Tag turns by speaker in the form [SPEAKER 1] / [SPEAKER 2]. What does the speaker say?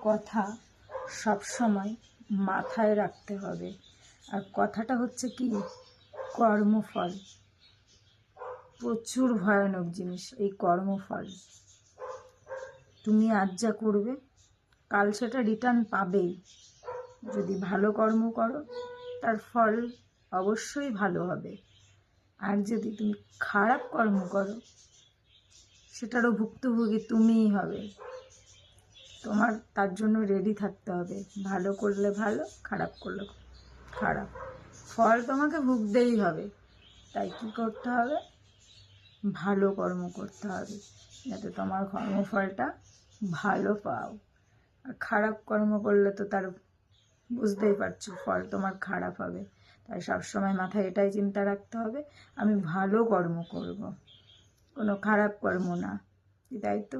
[SPEAKER 1] কথা সব সময় মাথায় রাখতে হবে। আর কথাটা হচ্ছে কি, কর্মফল প্রচুর ভয়ানক জিনিস। এই কর্মফল তুমি আজ যা করবে কাল সেটা রিটার্ন পাবেই। যদি ভালো কর্ম করো তার ফল অবশ্যই ভালো হবে, আর যদি তুমি খারাপ কর্ম করো সেটারও ভুক্তভোগী তুমিই হবে। তোমার তার জন্য রেডি থাকতে হবে। ভালো করলে ভালো, খারাপ করলে খারাপ, ফল তোমাকে ভুগতেই হবে। তাই কি করতে হবে? ভালো কর্ম করতে হবে যাতে তোমার কর্মফলটা ভালো পাও। আর খারাপ কর্ম করলে তো তার বুঝতেই পারছো ফল তোমার খারাপ হবে। তাই সবসময় মাথায় এটাই চিন্তা রাখতে হবে, আমি ভালো কর্ম করব, কোনো খারাপ কর্ম না। তাই তো?